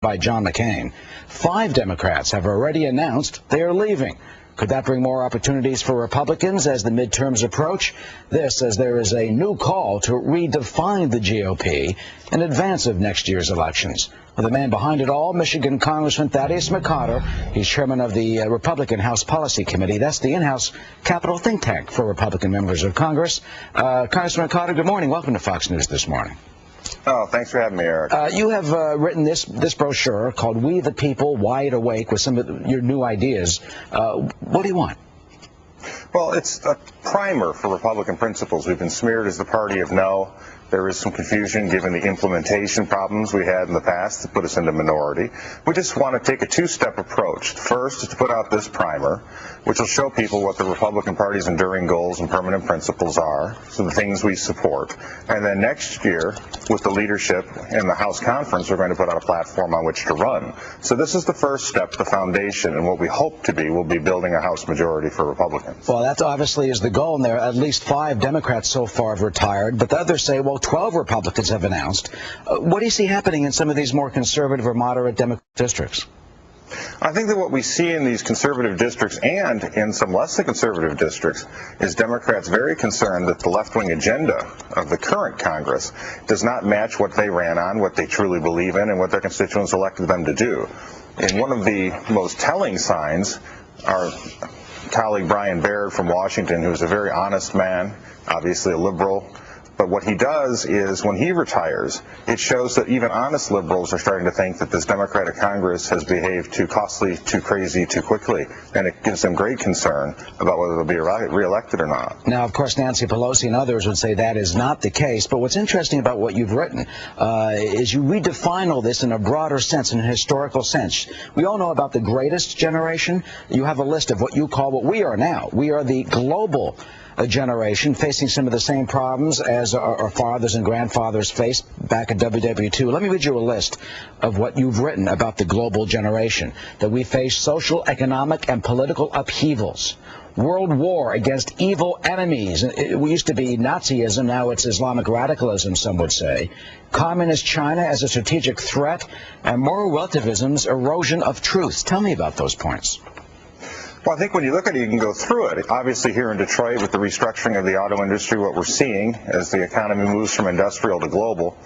by John McCain. 5 Democrats have already announced they are leaving. Could that bring more opportunities for Republicans as the midterms approach? This as there is a new call to redefine the GOP in advance of next year's elections. Well, the man behind it all, Michigan Congressman McCotter. He's chairman of the Republican House Policy Committee. That's the in-house Capitol think tank for Republican members of Congress. Congressman McCotter, good morning. Welcome to Fox News this morning. Oh, thanks for having me, Eric. You have written this brochure called We the People, Wide Awake, with some of your new ideas. What do you want? Well, it's a primer for Republican principles. We've been smeared as the party of no. There is some confusion given the implementation problems we had in the past that put us into minority. We just want to take a two-step approach. First is to put out this primer, which will show people what the Republican Party's enduring goals and permanent principles are, so the things we support. And then next year, with the leadership in the House conference, we're going to put out a platform on which to run. So this is the first step, the foundation, and what we hope to be will be building a House majority for Republicans. Well, that obviously is the goal, and there are at least 5 Democrats so far have retired, but the others say, well, 12 Republicans have announced. What do you see happening in some of these more conservative or moderate Democratic districts? I think that what we see in these conservative districts and in some less than conservative districts is Democrats very concerned that the left-wing agenda of the current Congress does not match what they ran on, what they truly believe in, and what their constituents elected them to do. And one of the most telling signs, our colleague Brian Baird from Washington, who is a very honest man, obviously a liberal, but what he does is when he retires, it shows that even honest liberals are starting to think that this Democratic Congress has behaved too costly, too crazy, too quickly, and it gives them great concern about whether they'll be reelected or not. Now, of course, Nancy Pelosi and others would say that is not the case, but what's interesting about what you've written is you redefine all this in a broader sense, in a historical sense. We all know about the greatest generation. You have a list of what you call what we are now. We are the global generation facing some of the same problems as our fathers and grandfathers faced back at WW2. Let me read you a list of what you've written about the global generation. That we face social, economic, and political upheavals. World war against evil enemies. It used to be Nazism, now it's Islamic radicalism, some would say. Communist China as a strategic threat, and moral relativism's erosion of truth. Tell me about those points. Well, I think when you look at it, you can go through it. Obviously, here in Detroit, with the restructuring of the auto industry, what we're seeing as the economy moves from industrial to global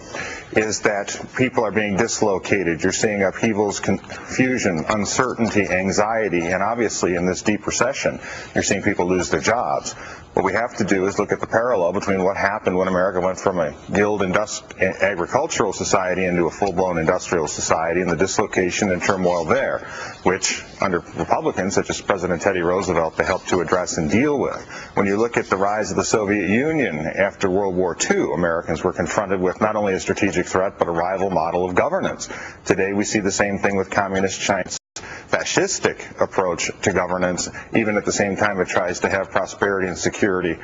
is that people are being dislocated. You're seeing upheavals, confusion, uncertainty, anxiety, and obviously in this deep recession, you're seeing people lose their jobs. What we have to do is look at the parallel between what happened when America went from a guild agricultural society into a full-blown industrial society and the dislocation and turmoil there, which under Republicans such as President Teddy Roosevelt they helped to address and deal with. When you look at the rise of the Soviet Union after World War II, Americans were confronted with not only a strategic threat but a rival model of governance. Today we see the same thing with Communist China's fascistic approach to governance, even at the same time it tries to have prosperity and security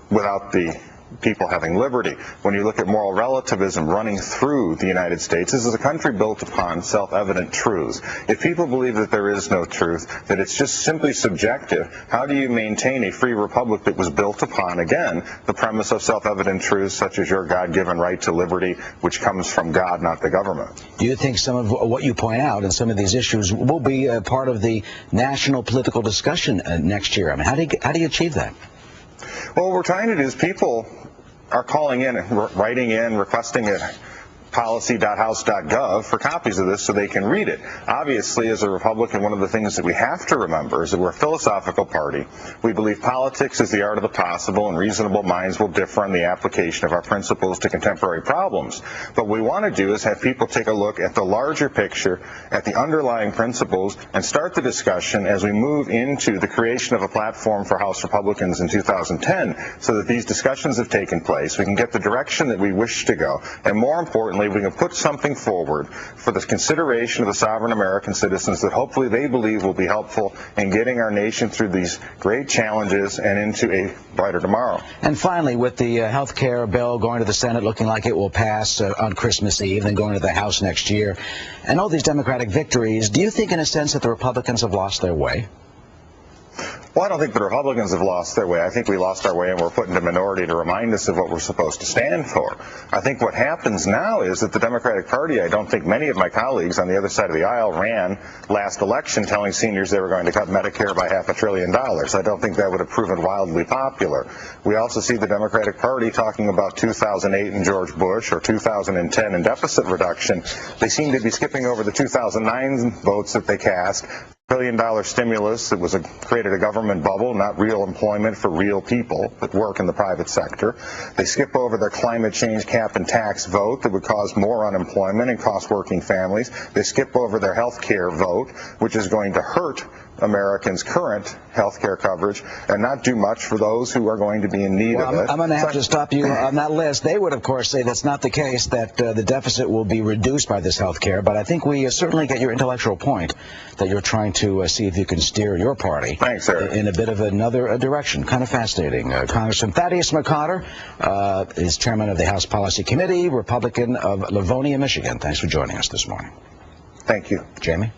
without the people having liberty. When you look at moral relativism running through the United States, this is a country built upon self-evident truths. If people believe that there is no truth, that it's just simply subjective, how do you maintain a free republic that was built upon, again, the premise of self-evident truths such as your God-given right to liberty, which comes from God, not the government? Do you think some of what you point out and some of these issues will be part of the national political discussion next year? I mean, how do you achieve that? Well, what we're trying to do is people are calling in, writing in, requesting it. policy.house.gov for copies of this so they can read it. Obviously, as a Republican, one of the things that we have to remember is that we're a philosophical party. We believe politics is the art of the possible, and reasonable minds will differ on the application of our principles to contemporary problems. But what we want to do is have people take a look at the larger picture, at the underlying principles, and start the discussion as we move into the creation of a platform for House Republicans in 2010 so that these discussions have taken place. We can get the direction that we wish to go, and more importantly, we can put something forward for the consideration of the sovereign American citizens that hopefully they believe will be helpful in getting our nation through these great challenges and into a brighter tomorrow. And finally, with the health care bill going to the Senate looking like it will pass on Christmas Eve, then going to the House next year, and all these Democratic victories, do you think in a sense that the Republicans have lost their way? Well, I don't think the Republicans have lost their way. I think we lost our way and we're put into minority to remind us of what we're supposed to stand for. I think what happens now is that the Democratic Party, I don't think many of my colleagues on the other side of the aisle ran last election telling seniors they were going to cut Medicare by $500 billion. I don't think that would have proven wildly popular. We also see the Democratic Party talking about 2008 and George Bush or 2010 and deficit reduction. They seem to be skipping over the 2009 votes that they cast. $1 billion stimulus that was created a government bubble, not real employment for real people that work in the private sector. They skip over their climate change cap and tax vote that would cause more unemployment and cost working families. They skip over their health care vote, which is going to hurt Americans' current health care coverage and not do much for those who are going to be in need of it. I'm going to have to stop you on that list. They would, of course, say that's not the case, that the deficit will be reduced by this health care, but I think we certainly get your intellectual point that you're trying to see if you can steer your party in a bit of another direction. Kind of fascinating. Congressman Thaddeus McCotter is chairman of the House Policy Committee, Republican of Livonia, Michigan. Thanks for joining us this morning. Thank you. Jamie?